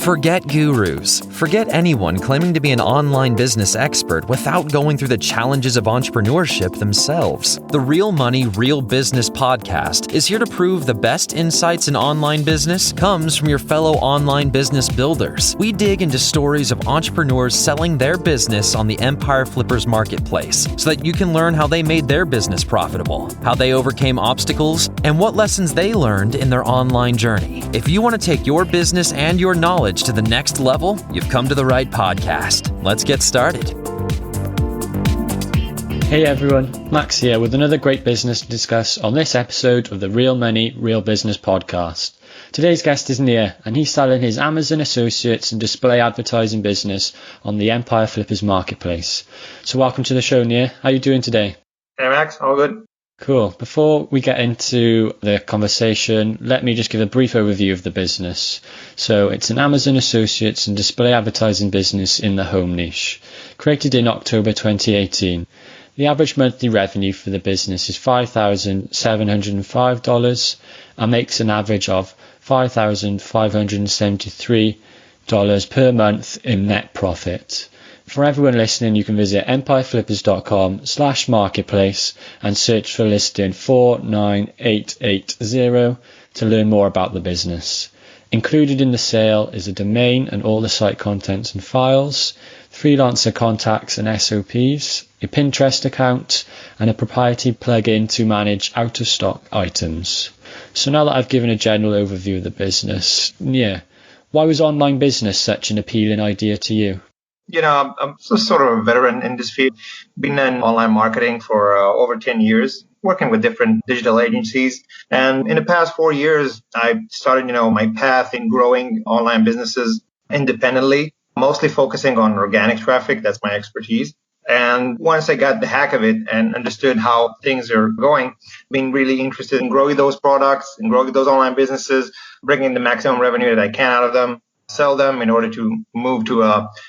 Forget gurus. Forget anyone claiming to be an online business expert without going through the challenges of entrepreneurship themselves. The Real Money, Real Business podcast is here to prove the best insights in online business comes from your fellow online business builders. We dig into stories of entrepreneurs selling their business on the Empire Flippers marketplace so that you can learn how they made their business profitable, how they overcame obstacles, and what lessons they learned in their online journey. If you want to take your business and your knowledge to the next level, you've come to the right podcast. Let's get started. Hey everyone, Max here with another great business to discuss on this episode of the Real Money, Real Business podcast. Today's guest is Nir, and he's selling his Amazon Associates and display advertising business on the Empire Flippers marketplace. So welcome to the show, Nir. How are you doing today? Hey Max, all good. Cool. Before we get into the conversation, let me just give a brief overview of the business. So it's an Amazon Associates and display advertising business in the home niche, created in October 2018. The average monthly revenue for the business is $5,705 and makes an average of $5,573 per month in net profit. For everyone listening, you can visit empireflippers.com/marketplace and search for listing 49880 to learn more about the business. Included in the sale is a domain and all the site contents and files, freelancer contacts and SOPs, a Pinterest account, and a proprietary plugin to manage out-of-stock items. So now that I've given a general overview of the business, why was online business such an appealing idea to you? I'm sort of a veteran in this field. Been in online marketing for over 10 years, working with different digital agencies. And in the past 4 years, I started, my path in growing online businesses independently, mostly focusing on organic traffic. That's my expertise. And once I got the hack of it and understood how things are going, being really interested in growing those products and growing those online businesses, bringing the maximum revenue that I can out of them, sell them in order to move to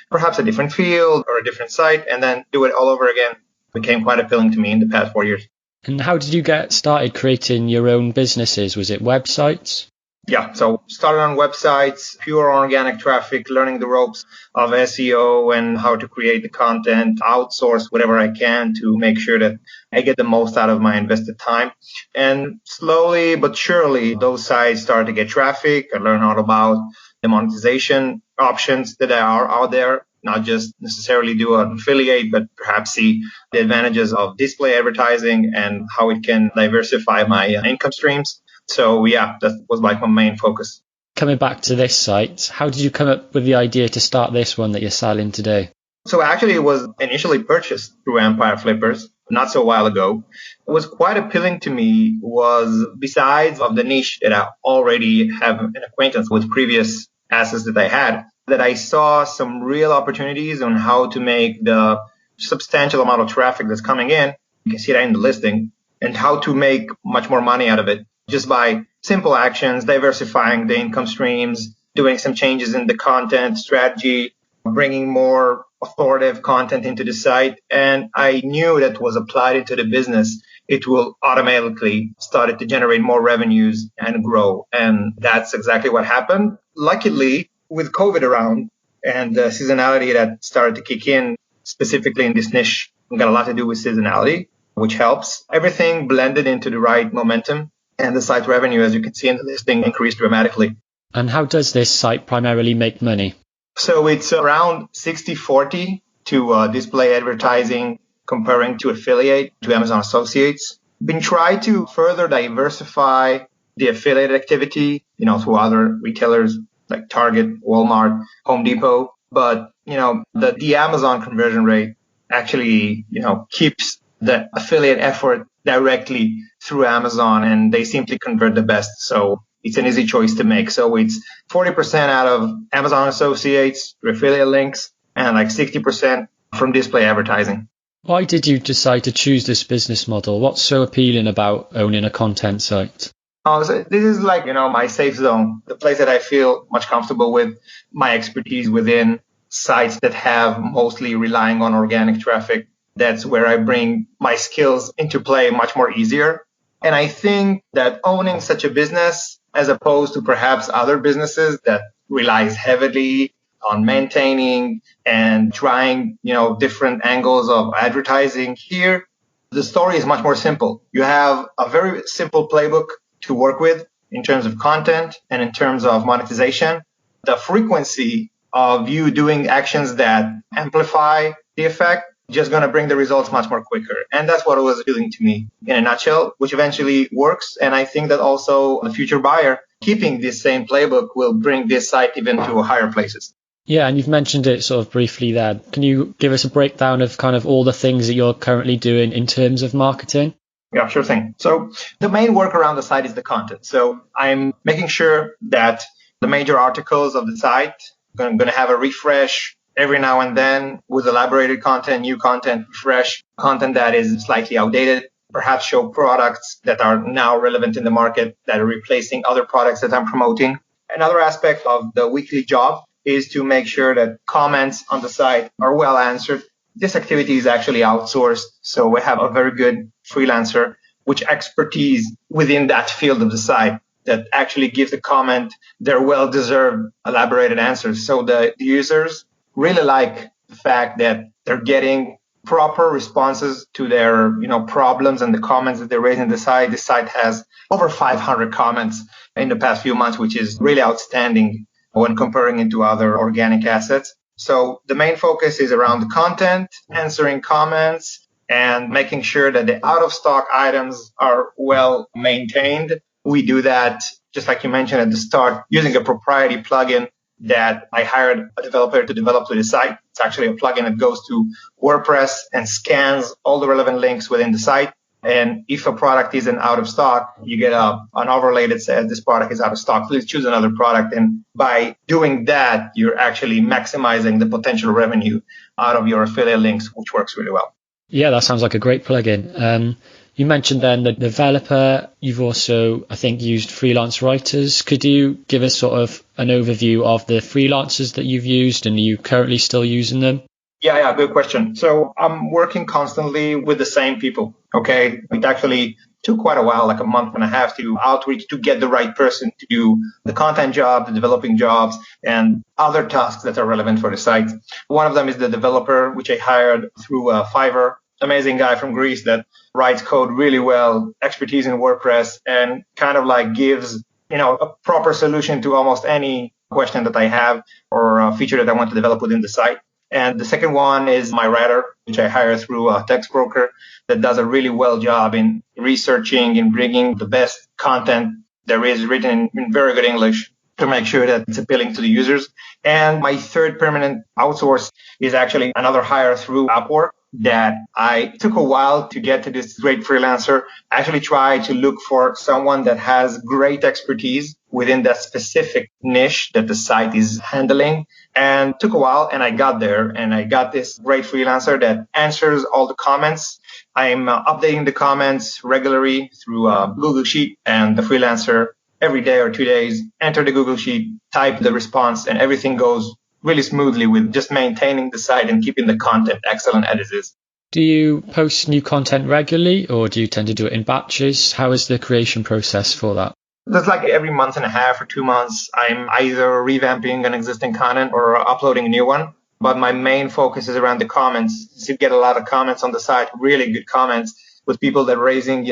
perhaps a different field or a different site, and then do it all over again became quite appealing to me in the past 4 years. And how did you get started creating your own businesses? Was it websites? Yeah, so started on websites, pure organic traffic, learning the ropes of SEO and how to create the content, outsource whatever I can to make sure that I get the most out of my invested time. And slowly but surely, those sites started to get traffic. I learned all about the monetization options that are out there, not just necessarily do an affiliate, but perhaps see the advantages of display advertising and how it can diversify my income streams. So that was like my main focus. Coming back to this site, how did you come up with the idea to start this one that you're selling today? So actually it was initially purchased through Empire Flippers not so while ago. What was quite appealing to me was, besides of the niche that I already have an acquaintance with previous assets that I had, that I saw some real opportunities on how to make the substantial amount of traffic that's coming in, you can see that in the listing, and how to make much more money out of it just by simple actions, diversifying the income streams, doing some changes in the content strategy, bringing more authoritative content into the site. And I knew that was applied into the business, it will automatically start to generate more revenues and grow. And that's exactly what happened. Luckily, with COVID around and the seasonality that started to kick in, specifically in this niche, we got a lot to do with seasonality, which helps. Everything blended into the right momentum, and the site revenue, as you can see in the listing, increased dramatically. And how does this site primarily make money? So it's around 60-40 to display advertising comparing to affiliate to Amazon Associates. Been trying to further diversify the affiliate activity, through other retailers like Target, Walmart, Home Depot. But, the Amazon conversion rate actually, keeps the affiliate effort directly through Amazon, and they simply convert the best. So it's an easy choice to make. So it's 40% out of Amazon Associates through affiliate links and like 60% from display advertising. Why did you decide to choose this business model? What's so appealing about owning a content site? So this is like, my safe zone, the place that I feel much comfortable with, my expertise within sites that have mostly relying on organic traffic. That's where I bring my skills into play much more easier. And I think that owning such a business, as opposed to perhaps other businesses that relies heavily on maintaining and trying, different angles of advertising. Here, the story is much more simple. You have a very simple playbook to work with in terms of content and in terms of monetization. The frequency of you doing actions that amplify the effect just going to bring the results much more quicker. And that's what it was appealing to me in a nutshell, which eventually works. And I think that also the future buyer keeping this same playbook will bring this site even to higher places. Yeah, and you've mentioned it sort of briefly there. Can you give us a breakdown of kind of all the things that you're currently doing in terms of marketing? Yeah, sure thing. So the main work around the site is the content. So I'm making sure that the major articles of the site are going to have a refresh every now and then with elaborated content, new content, fresh content that is slightly outdated, perhaps show products that are now relevant in the market that are replacing other products that I'm promoting. Another aspect of the weekly job is to make sure that comments on the site are well answered. This activity is actually outsourced. So we have a very good freelancer, which expertise within that field of the site that actually gives the comment their well-deserved elaborated answers. So the users really like the fact that they're getting proper responses to their, problems and the comments that they raise in the site. The site has over 500 comments in the past few months, which is really outstanding when comparing it to other organic assets. So the main focus is around the content, answering comments, and making sure that the out-of-stock items are well maintained. We do that, just like you mentioned at the start, using a proprietary plugin that I hired a developer to develop to the site. It's actually a plugin that goes to WordPress and scans all the relevant links within the site. And if a product isn't out of stock, you get an overlay that says this product is out of stock. Please choose another product. And by doing that, you're actually maximizing the potential revenue out of your affiliate links, which works really well. Yeah, that sounds like a great plugin. You mentioned then the developer. You've also, I think, used freelance writers. Could you give us sort of an overview of the freelancers that you've used, and are you currently still using them? Yeah, good question. So I'm working constantly with the same people. Okay. It actually took quite a while, like a month and a half to outreach to get the right person to do the content job, the developing jobs, and other tasks that are relevant for the site. One of them is the developer, which I hired through Fiverr. Amazing guy from Greece that writes code really well, expertise in WordPress, and kind of like gives, a proper solution to almost any question that I have or a feature that I want to develop within the site. And the second one is my writer, which I hire through a text broker that does a really well job in researching and bringing the best content there is written in very good English to make sure that it's appealing to the users. And my third permanent outsource is actually another hire through Upwork that I took a while to get to this great freelancer. I actually tried to look for someone that has great expertise within that specific niche that the site is handling, and took a while, and I got there, and I got this great freelancer that answers all the comments. I'm updating the comments regularly through Google Sheet, and the freelancer every day or 2 days enter the Google Sheet, type the response, and everything goes really smoothly with just maintaining the site and keeping the content excellent as it is. Do you post new content regularly, or do you tend to do it in batches? How is the creation process for that? That's like every month and a half or 2 months, I'm either revamping an existing content or uploading a new one. But my main focus is around the comments. So you get a lot of comments on the site, really good comments with people that are raising,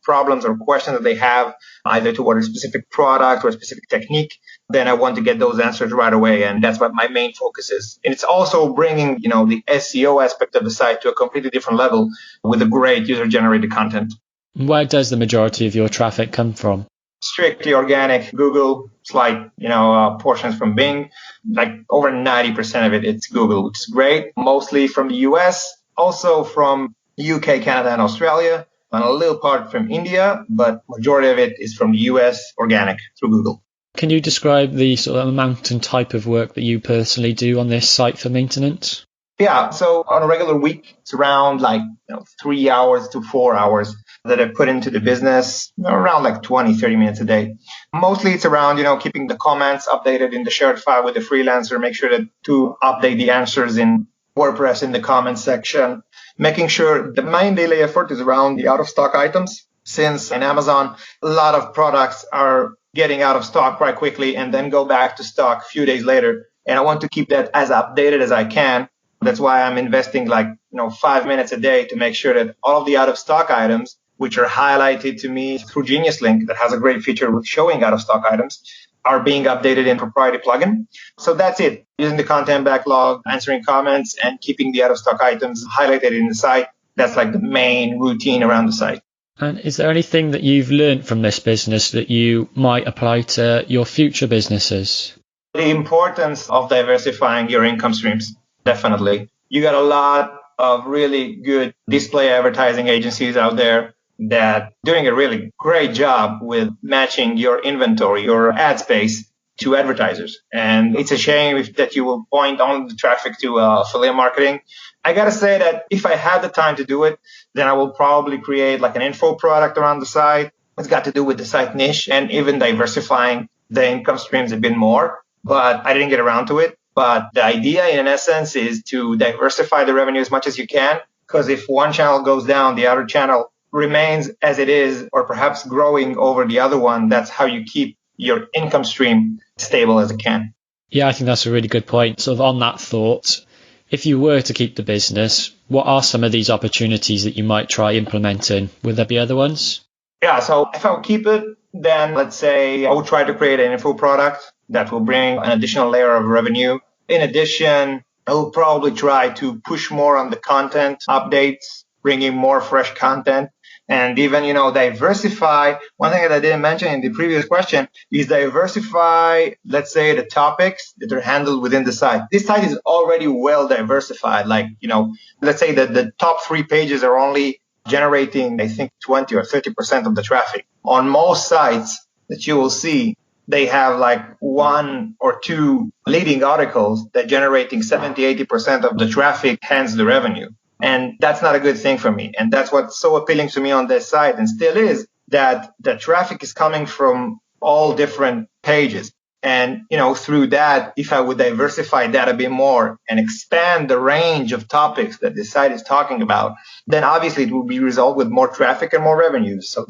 problems or questions that they have either toward a specific product or a specific technique. Then I want to get those answers right away. And that's what my main focus is. And it's also bringing, the SEO aspect of the site to a completely different level with a great user-generated content. Where does the majority of your traffic come from? Strictly organic, Google, slight, portions from Bing. Like over 90% of it's Google, which is great. Mostly from the US, also from UK, Canada, and Australia, and a little part from India, but majority of it is from the US, organic through Google. Can you describe the sort of amount and type of work that you personally do on this site for maintenance? Yeah, so on a regular week, it's around 3 hours to 4 hours that I put into the business, around 20, 30 minutes a day. Mostly it's around, keeping the comments updated in the shared file with the freelancer, make sure that to update the answers in WordPress in the comments section, making sure the main daily effort is around the out-of-stock items. Since in Amazon, a lot of products are getting out of stock quite quickly and then go back to stock a few days later. And I want to keep that as updated as I can. That's why I'm investing 5 minutes a day to make sure that all of the out of stock items, which are highlighted to me through Genius Link, that has a great feature with showing out of stock items, are being updated in proprietary plugin. So that's it. Using the content backlog, answering comments, and keeping the out of stock items highlighted in the site. That's like the main routine around the site. And is there anything that you've learned from this business that you might apply to your future businesses? The importance of diversifying your income streams, definitely. You got a lot of really good display advertising agencies out there that doing a really great job with matching your inventory, your ad space to advertisers. And it's a shame that you will point on the traffic to affiliate marketing. I got to say that if I had the time to do it, then I will probably create like an info product around the site. It's got to do with the site niche and even diversifying the income streams a bit more. But I didn't get around to it. But the idea in essence is to diversify the revenue as much as you can. Because if one channel goes down, the other channel remains as it is, or perhaps growing over the other one. That's how you keep your income stream stable as it can. Yeah, I think that's a really good point. Sort of on that thought, if you were to keep the business, what are some of these opportunities that you might try implementing? Would there be other ones? Yeah, so if I would keep it, then let's say I would try to create an info product that will bring an additional layer of revenue. In addition, I will probably try to push more on the content updates, bringing more fresh content. And even, diversify. One thing that I didn't mention in the previous question is diversify, let's say, the topics that are handled within the site. This site is already well diversified. Let's say that the top 3 pages are only generating, I think, 20 or 30% of the traffic. On most sites that you will see, they have like 1 or 2 leading articles that generating 70, 80% of the traffic, hence the revenue. And that's not a good thing for me. And that's what's so appealing to me on this site and still is, that the traffic is coming from all different pages. And, through that, if I would diversify that a bit more and expand the range of topics that this site is talking about, then obviously it will be result with more traffic and more revenues. So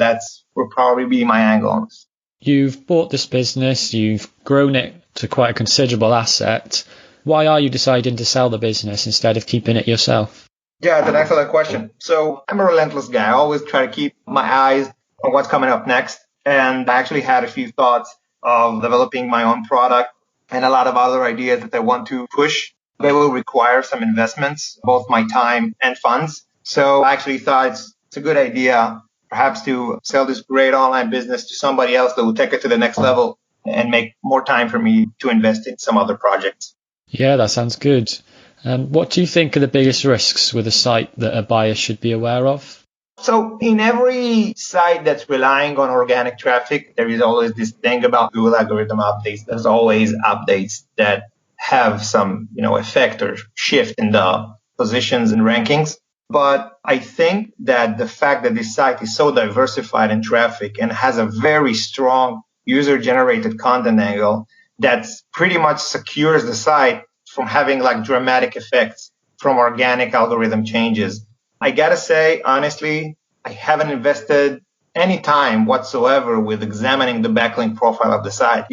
will probably be my angle on this. You've bought this business, you've grown it to quite a considerable asset. Why are you deciding to sell the business instead of keeping it yourself? Yeah, that's an excellent question. So I'm a relentless guy. I always try to keep my eyes on what's coming up next. And I actually had a few thoughts of developing my own product and a lot of other ideas that I want to push. They will require some investments, both my time and funds. So I actually thought it's a good idea perhaps to sell this great online business to somebody else that will take it to the next level and make more time for me to invest in some other projects. Yeah, that sounds good. What do you think are the biggest risks with a site that a buyer should be aware of? So in every site that's relying on organic traffic, there is always this thing about Google algorithm updates. There's always updates that have some, effect or shift in the positions and rankings. But I think that the fact that this site is so diversified in traffic and has a very strong user-generated content angle that's pretty much secures the site from having like dramatic effects from organic algorithm changes. I gotta say, honestly, I haven't invested any time whatsoever with examining the backlink profile of the site.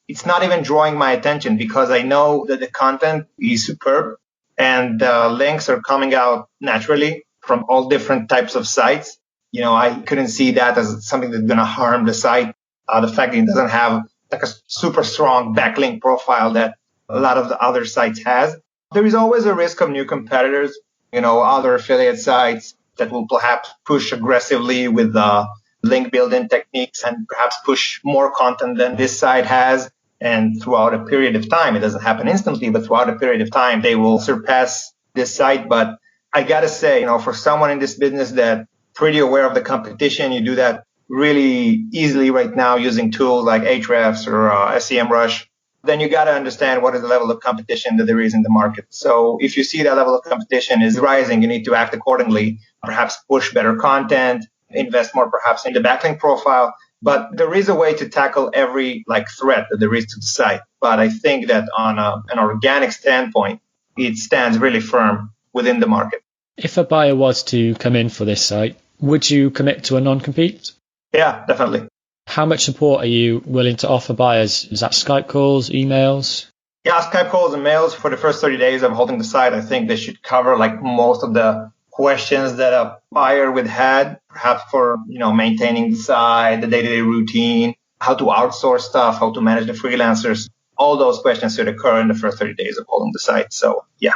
It's not even drawing my attention because I know that the content is superb and the links are coming out naturally from all different types of sites. I couldn't see that as something that's going to harm the site. The fact that it doesn't have like a super strong backlink profile that a lot of the other sites has. There is always a risk of new competitors, other affiliate sites that will perhaps push aggressively with link building techniques and perhaps push more content than this site has. And throughout a period of time, it doesn't happen instantly, but throughout a period of time, they will surpass this site. But I got to say, for someone in this business that pretty aware of the competition, you do that really easily right now using tools like Ahrefs or SEMrush. Then you got to understand what is the level of competition that there is in the market. So if you see that level of competition is rising, you need to act accordingly, perhaps push better content, invest more perhaps in the backlink profile. But there is a way to tackle every threat that there is to the site. But I think that on an organic standpoint, it stands really firm within the market. If a buyer was to come in for this site, would you commit to a non-compete? Yeah, definitely. How much support are you willing to offer buyers? Is that Skype calls, emails? Yeah, Skype calls and mails for the first 30 days of holding the site. I think they should cover like most of the questions that a buyer would had, perhaps for, maintaining the site, the day-to-day routine, how to outsource stuff, how to manage the freelancers. All those questions should occur in the first 30 days of holding the site. So, yeah.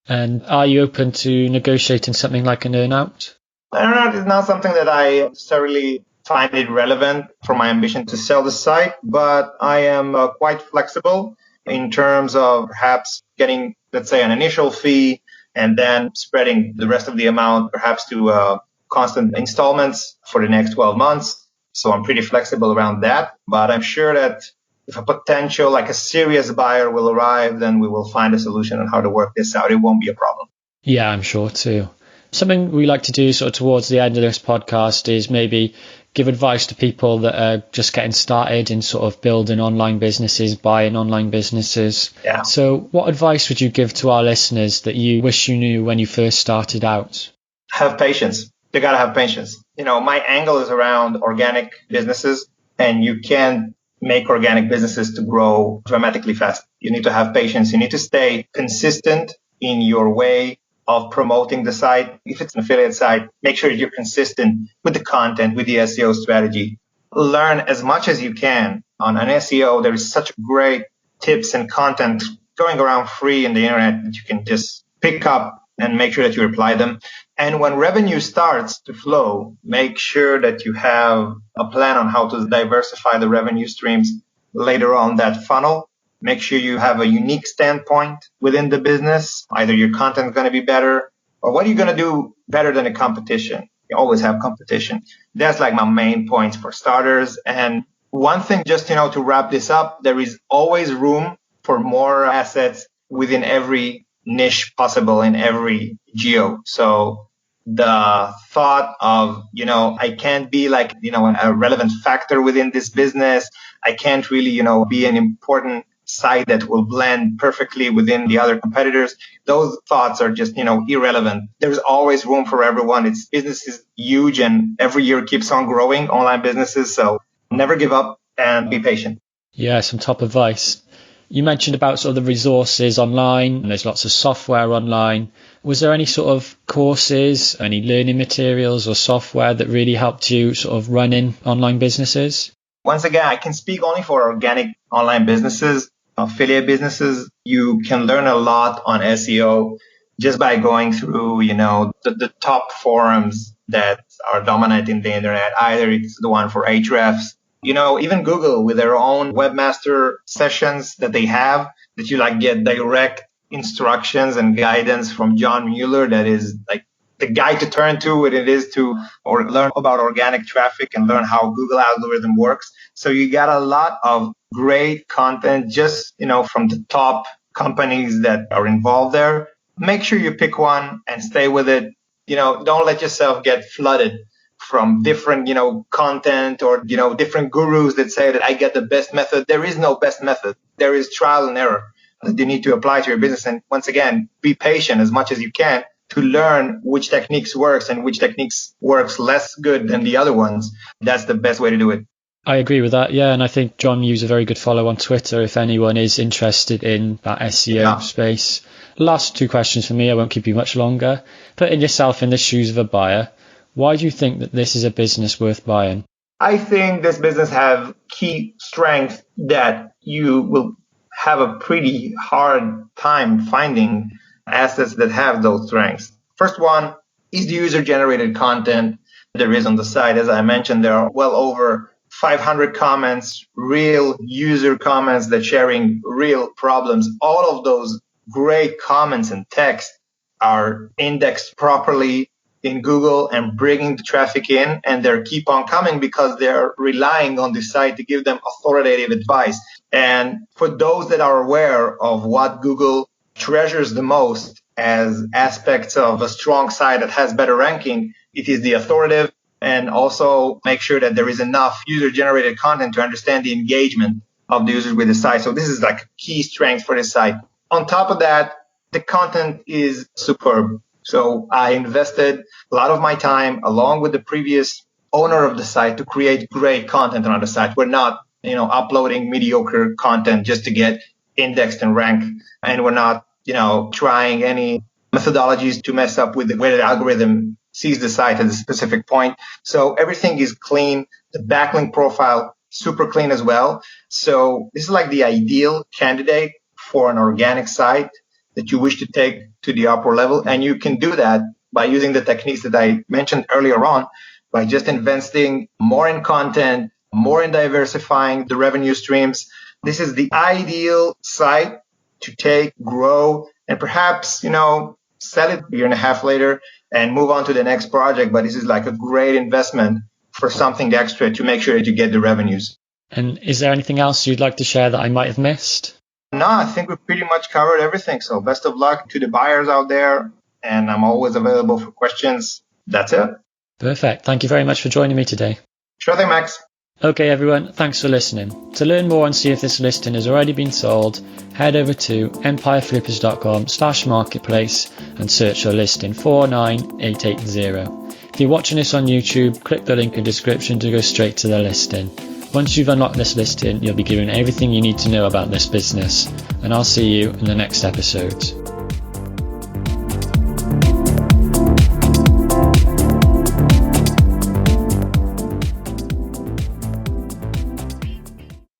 And are you open to negotiating something like an earn-out? Earn-out is not something that I necessarily find it relevant for my ambition to sell the site, but I am quite flexible in terms of perhaps getting, let's say, an initial fee and then spreading the rest of the amount perhaps to constant installments for the next 12 months. So I'm pretty flexible around that. But I'm sure that if a potential, like a serious buyer will arrive, then we will find a solution on how to work this out. It won't be a problem. Yeah, I'm sure too. Something we like to do sort of towards the end of this podcast is maybe give advice to people that are just getting started in sort of building online businesses, buying online businesses. Yeah. So what advice would you give to our listeners that you wish you knew when you first started out? Have patience. You got to have patience. My angle is around organic businesses, and you can't make organic businesses to grow dramatically fast. You need to have patience. You need to stay consistent in your way of promoting the site. If it's an affiliate site, make sure you're consistent with the content, with the SEO strategy. Learn as much as you can on an SEO. There is such great tips and content going around free in the internet that you can just pick up and make sure that you apply them. And when revenue starts to flow, make sure that you have a plan on how to diversify the revenue streams later on that funnel. Make sure you have a unique standpoint within the business. Either your content is going to be better, or what are you going to do better than the competition? You always have competition. That's like my main points for starters. And one thing, just, to wrap this up, there is always room for more assets within every niche possible in every geo. So the thought of, I can't be like, a relevant factor within this business. I can't really, be an important site that will blend perfectly within the other competitors. Those thoughts are just, irrelevant. There's always room for everyone. Business is huge and every year keeps on growing, online businesses. So never give up and be patient. Yeah, some top advice. You mentioned about sort of the resources online, and there's lots of software online. Was there any sort of courses, any learning materials or software that really helped you sort of running online businesses? Once again, I can speak only for organic online businesses. Affiliate businesses, you can learn a lot on SEO just by going through, the top forums that are dominating the internet. Either it's the one for Ahrefs, even Google with their own webmaster sessions that they have, that you get direct instructions and guidance from John Mueller. That is like the guy to turn to when it is to or learn about organic traffic and learn how Google algorithm works. So you got a lot of great content just, from the top companies that are involved there. Make sure you pick one and stay with it. Don't let yourself get flooded from different, content or, different gurus that say that I get the best method. There is no best method. There is trial and error that you need to apply to your business. And once again, be patient as much as you can to learn which techniques works and which techniques works less good than the other ones. That's the best way to do it. I agree with that. Yeah. And I think John Mew's a very good follow on Twitter if anyone is interested in that SEO space. Last two questions for me. I won't keep you much longer. Putting yourself in the shoes of a buyer, why do you think that this is a business worth buying? I think this business have key strengths that you will have a pretty hard time finding assets that have those strengths. First one is the user-generated content there is on the site. As I mentioned, there are well over 500 comments, real user comments that sharing real problems. All of those great comments and text are indexed properly in Google and bringing the traffic in, and they keep on coming because they're relying on the site to give them authoritative advice. And for those that are aware of what Google treasures the most as aspects of a strong site that has better ranking, it is the authoritative, and also make sure that there is enough user-generated content to understand the engagement of the users with the site. So this is like a key strength for this site. On top of that, the content is superb. So I invested a lot of my time along with the previous owner of the site to create great content on the site. We're not, uploading mediocre content just to get indexed and ranked. And we're not, trying any methodologies to mess up with the way the algorithm sees the site at a specific point. So everything is clean. The backlink profile, super clean as well. So this is like the ideal candidate for an organic site that you wish to take to the upper level. And you can do that by using the techniques that I mentioned earlier on, by just investing more in content, more in diversifying the revenue streams. This is the ideal site to take, grow, and perhaps, sell it a year and a half later and move on to the next project. But this is like a great investment for something extra to make sure that you get the revenues. And is there anything else you'd like to share that I might have missed? No, I think we pretty much covered everything. So best of luck to the buyers out there. And I'm always available for questions. That's it. Perfect. Thank you very much for joining me today. Sure thing, Max. Okay, everyone. Thanks for listening. To learn more and see if this listing has already been sold, head over to empireflippers.com/marketplace and search your listing 49880. If you're watching this on YouTube, click the link in the description to go straight to the listing. Once you've unlocked this listing, you'll be given everything you need to know about this business, and I'll see you in the next episode.